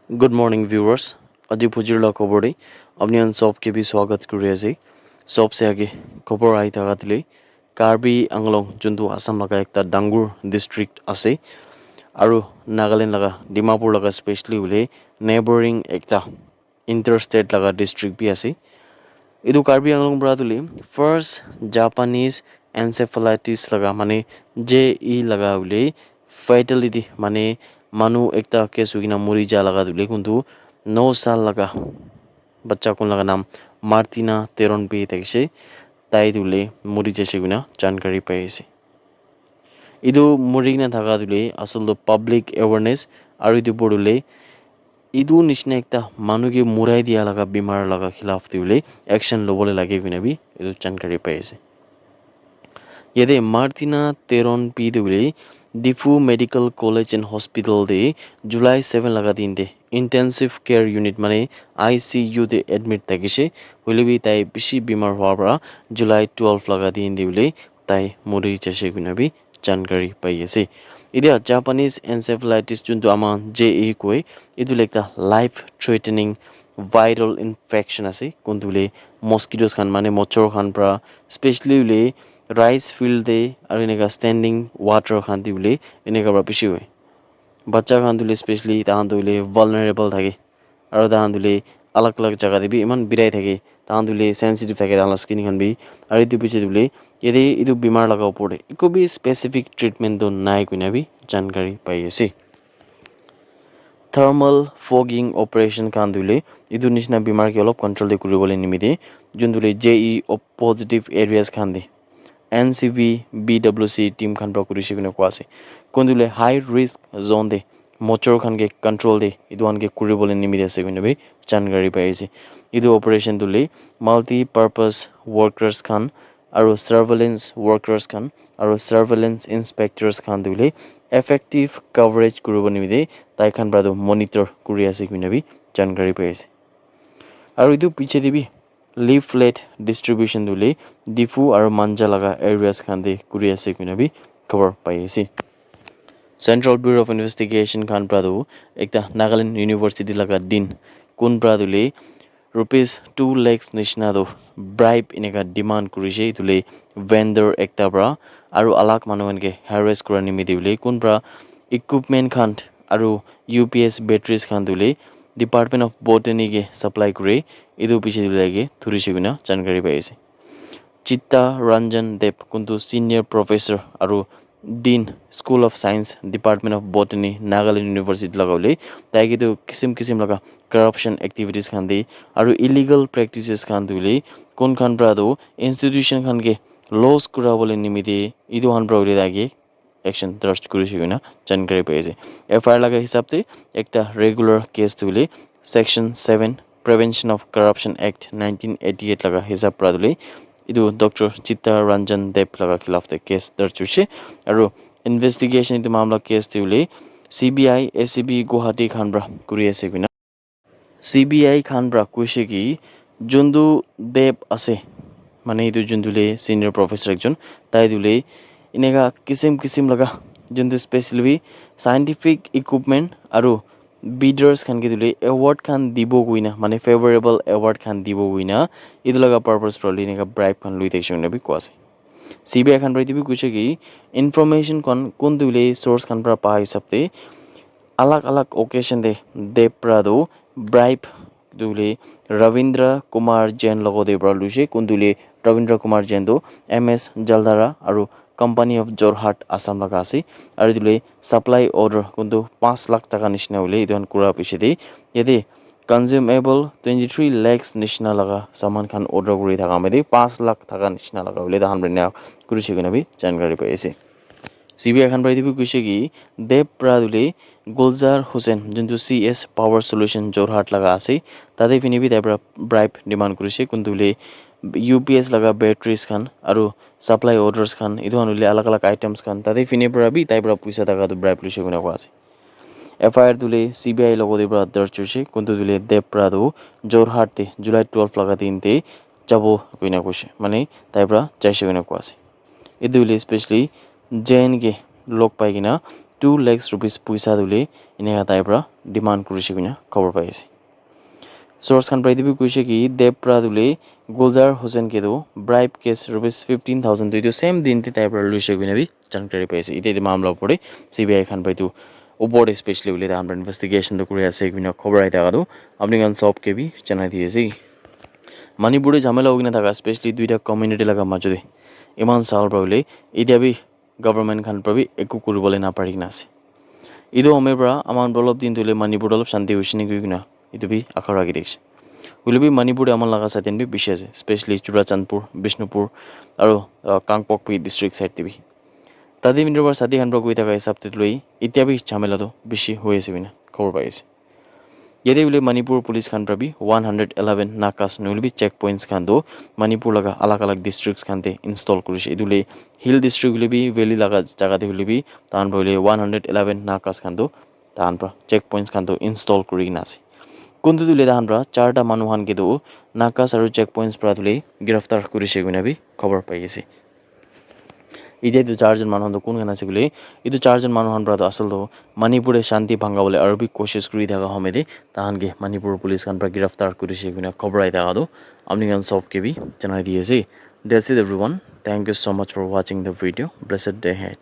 Good morning, viewers. আজি পুজিৰ লগ খবৰে আপুনি সবকে भी স্বাগত কৰি আছে সবसे আগে খবৰ আহি থাকাতলৈ কাৰ্বি আংলং যোনটো আসাম লগা একটা ডাঙৰ ডিষ্ট্ৰিক্ট আছে আৰু নাগালেণ্ড লগা ডিমাপুৰ লগা স্পেচিয়েলি বুলি নেইবাৰিং একটা ইণ্টাৰষ্টেট লগা ডিষ্ট্ৰিক্ট भी আছে এইটো কাৰ্বি আংলং পৰা তুলি ফাৰ্ষ্ট জাপানিজ এনচেফেলাইটিছ লগা মানে JE লগা বুলি ফেটেলিটি মানে মানুহ একটা কেছ हुई মৰি যা লগা তুলি কিন্তু 9 साल লগা बच्चा কোন লগা নাম মাৰ্টিনা তেৰণ পি থাকিছে তাই তুলি মৰি যাইছে গুনা জানকাৰী পাই আছে এইটো মৰি কিনে থাকা তুলি আচলতে পাব্লিক এৱাৰনেছ আৰু এইটো পঢ়লে এইটো নিচিনা একটা মানুহকে মৰাই দিয়া লগা বেমাৰ লগা খিলাফ তুলি একশ্যন ল'বলৈ লাগে গুনা বি এইটো জানকাৰী পাই আছে ইয়াতে মাৰ্টিনা তেৰণ পি তুলি Diphu medical college and hospital দে জুলাই 7 লগা দিন দে ইণ্টেনচিভ কেয়াৰ ইউনিট মানে ICU দে এডমিট থাকিছে হ'লে বি তাই বেছি বেমাৰ হোৱাৰ পৰা জুলাই 12 লগা দিন দি বুলি তাই মৰি যাইছে গুনা বি জানকাৰী পাই আছে এতিয়া জাপানিজ এনচেফেলাইটিছ যোনটো আমাৰ JE কয় এইটো একটা লাইফ থ্ৰেটেনিং ভাইৰেল ইনফেকশ্যন আছে কোনটো বুলি মস্কিটোজ খান মানে মচ্ছৰ খান পৰা স্পেচিয়েলি বুলি ৰাইচ ফিল্ড দে আৰু এনেকা ষ্টেণ্ডিং ৱাটাৰ খান দি বুলি এনেকা পৰা বেছি হয় বাচ্চা খান তুলি স্পেচিয়েলি তাহান তুলি ভালনাৰেবল থাকে আৰু তাহান তুলি আলাগ আলাগ জাগা দিবি ইমান বিৰাই থাকে তাহান তুলি সেনচিটিভ থাকে তাহান স্কিন খান বি আৰু এইটো পিছে তুলি যদি এইটো বেমাৰ লগাব পৰে একো বি স্পেচিফিক ট্ৰিটমেণ্টটো নাই কুনা বি জানকাৰী পাই আছে থাৰ্মেল ফগিং অপাৰেশ্যন খান তুলি এইটো নিচিনা বেমাৰকে অলপ কণ্ট্ৰল কৰিবলৈ নিমিতে যোনটো JE পজিটিভ এৰিয়াজ খান দি NCV BWC টিম খান পৰা কৰিছে কিনে কোৱা আছে কোনটোলে হাই ৰিস্ক জোন দে মচ্ছৰ খানকে কণ্ট্ৰল দে এইটো আনকে কৰিবলৈ নিমিতে আছে কিনে বি জানকাৰী পাই আছে এইটো অপাৰেশ্যন তুলি মাল্টি পাৰ্পাছ ৱৰ্কাৰ্ছ খান আৰু চাৰ্ভেলেন্স ৱৰ্কাৰ্ছ খান আৰু চাৰ্ভেলেন্স ইনস্পেক্টৰ্ছ খান তুলি এফেক্টিভ কভাৰেজ কৰিব নিমিতে তাই খান পৰা মনিটৰ কৰি আছে কিনে বি জানকাৰী পাই আছে আৰু এইটো পিছে দিবি লিফলেট ডিষ্ট্ৰিবিউশ্যন তুলি ডিফু আৰু মাঞ্জা লগা এৰিয়াজ খান দি কৰি আছে কিনে বি খবৰ পাই আছে চেণ্ট্ৰেল ব্যুৰ অফ ইনভেষ্টিগেশ্যন খান পৰা একটা নাগালেণ্ড ইউনিভাৰ্চিটি লগা দিন কোন পৰা তুলি ₹2 lakhs নিচিনা ব্ৰাইব এনেকা ডিমাণ্ড কৰিছে তুলি ভেণ্ডৰ একটা পৰা আৰু আলাক মানুহ এনেকে হেৰেছ কৰা নিমিতে বুলি কোন পৰা ইকুইপমেণ্ট খান আৰু UPS বেটাৰিজ খান তুলি ডিপাৰ্টমেণ্ট অফ বটানীকে ছাপ্লাই কৰি এইটো পিছে তুলিকে ধৰিছে কিনা জানকাৰী পাই আছে চিত্তা ৰঞ্জন দেৱ কোনটো ছিনিয়ৰ প্ৰফেচৰ আৰু dean school of science department of botany Nagaland university লগাবলৈ তাই কিন্তু কিচিম লগা কৰাপশ্যন এক্টিভিটিজ খান দি আৰু ইলিগেল প্ৰেক্টিচেছ খান তুলি কোনখান পৰা ইনষ্টিটিউশ্যন খানকে লছ কৰাবলৈ নিমিতে এইটো খান পৰা উলিয়াই তাকে একশ্যন দৰ্জ কৰিছে কিনা জানকাৰী পাই আছে FIR লগা হিচাপতে একটা ৰেগুলাৰ কেছ তুলি Section 7 Prevention of Corruption Act 1988 লগা হিচাপ পৰা তুলি এইটো ডক্টৰ চিত্তা ৰঞ্জন দেৱ লগা খিলাফতে কেছ দৰ্জ হৈছে আৰু ইনভেষ্টিগেশ্যন এইটো মামলা কেছ তুলি CBI ACB গুৱাহাটী খান পৰা কৰি আছে কিনা CBI খান পৰা কৈছে কি যোনটো দেৱ আছে মানে এইটো যোনটোলে ছিনিয়ৰ প্ৰফেচৰ একজন তাই তুলি এনেকা কিচিম লগা যোনটো স্পেচিয়েলি চাইণ্টিফিক ইকুইপমেণ্ট আৰু বিডাৰ্ছ খানকে তুলি এৱাৰ্ড খান দিব গুইনা মানে ফেভাৰেবল এৱাৰ্ড খান দিব গুইনা এইটো লগা পাৰ্পাছ প্ৰলি এনেকা ব্ৰাইব খান লৈ থাকিছে বুলি কোৱা আছে CBI খান পৰা এইটো কৈছে কি ইনফৰ্মেশ্যন কোন তুলি চ'ৰ্চ খান পৰা পা হিচাপতে আলাগ অকেশ্যন দে দেৱ পৰা ব্ৰাইব তুলি ৰবীন্দ্ৰ কুমাৰ জৈন লগতে পৰা লৈছে কোন তুলি ৰবীন্দ্ৰ কুমাৰ জৈনটো MS জলধাৰা আৰু কোম্পানী অফ যোৰহাট আসাম লগা আছে আৰু তুলি ছাপ্লাই অৰ্ডাৰ কোনটো 5 লাখ টকা নিচিনা বুলি এইটো কৰা পিছে দি ইয়াতে কনজিউমেবল 23 lakhs নিচিনা লগা সামান খান অৰ্ডাৰ কৰি থকা মেদি 5 লাখ টকা নিচিনা লগা বুলি তাহান ব্ৰেনা কৰিছে কিনে বি জানকাৰী পাই আছে CBI খান পৰা এইটো কৈছে কি দেৱ পৰা তুলি গুলজাৰ হুছেইন যোনটো CS পাৱাৰ সলিউশ্যন যোৰহাট লগা আছে তাতে পিনিবি তাই পৰা ব্ৰাইব ডিমাণ্ড কৰিছে কোনটো বুলি UPS লগা বেটাৰিজ খান আৰু ছাপ্লাই অৰ্ডাৰ্ছ খান এইটো আনিলে আলাগ আইটেমছ খান তাতে পিনে পৰা বি তাই পৰা পইচা টকাটো ব্ৰাইব লৈছে কোনে কোৱা আছে FIR তুলি CBI লগতে পৰা দৰ্জ হৈছে কোনটো তুলি দেৱ পৰা যোৰহাটতে জুলাই 12 লগা দিনতে যাব কোনে কৈছে মানে তাই পৰা যাইছে কোনে কোৱা আছে এইটো তুলি স্পেচিয়েলি JNK লগ পাই কিনা 2 lakhs rupees পইচা দিলে এনেকা তাইৰ পৰা ডিমাণ্ড কৰিছে কিনা খবৰ পাই আছে source খান প্ৰায় দিবি কৈছে কি দেৱ প্ৰাদুলে গুলজাৰ হোসেন কেদো ব্ৰাইব কেছ rupees 15,000 দুইটো সেম দিনতে তাইৰ পৰা লৈছে কিনা বি জানকাৰী পাইছে ইতে মামলা পৰে সিবিআই খান পাইতো ওপৰ স্পেশালি বলে আমরা ইনভেস্টিগেশন তো করে আছে কিনা খবর আইতা কাদো আপনি গান সব কে বি জানাই দিয়েছি মণিপুরে ঝামেলা হোক না থাকা স্পেশালি দুইটা কমিউনিটি লাগা মাজে ইমান সাল পাবলে এতিয়া বি গভর্নমেন্ট খান পাবি একো কৰিবলৈ নাপাৰি না আছে ইদো অমেৰ পৰা আমাৰ অলপ দিন ধৰিলে মণিপুৰ অলপ শান্তি হৈছে নেকি কিনা ইটো বি আশা ৰাখি দেখিছে হলে বি মণিপুৰে আমাৰ লগা চাইতেন বি বেছি আছে স্পেশালি চুৰাচান্দপুৰ বিষ্ণুপুৰ আৰু কাংপকপি ডিষ্ট্ৰিক্ট সাইড দিবি তাদেৰ মিনিটৰ পৰা সাথী খান পৰা গৈ থকা হিচাপটোত লৈ এতিয়া বি ঝামেলাটো বেছি হৈ আছে বিনা খবৰ পাই আছে ইয়াতে বোলে মণিপুৰ পুলিচ খান পৰা বি 111 নাকাছ নহলে চেক পইণ্টছ খান তো মণিপুৰ লগা আলাগ আলাগ ডিষ্ট্ৰিক্টছ খানতে ইনষ্টল কৰিছে ইদুলে হিল ডিষ্ট্ৰিক্ট হলে বি ভেলি লগা জাগাতে হলে বি তাহান পৰা 111 নাকাছ খান তো তাহান পৰা চেক পইণ্টছ খান তো ইনষ্টল কৰি কিনা আছে কোনটো দিলে তাহান পৰা 4টা মানুহান কেতো নাকাছ আৰু চেক পইণ্টছ পৰা তুলি গ্ৰেফতাৰ কৰিছে কিনা বি খবৰ পাই আছে ইতিয়াতো 4জন মানুহ কোন খান আছে বলে ইটো 4জন মানুহৰ পৰা আসলটো মণিপুৰে শান্তি ভাঙাবলৈ আৰু বি কোশিশ কৰি থকা সময়তে তাহানকে মণিপুৰ পুলিচ খান পৰা গ্ৰেফতাৰ কৰিছে কিনা খবৰ আই থাকাটো আপনি গান সব কে বি জানাই দিয়েছে that's it everyone thank you so much for watching the video blessed day head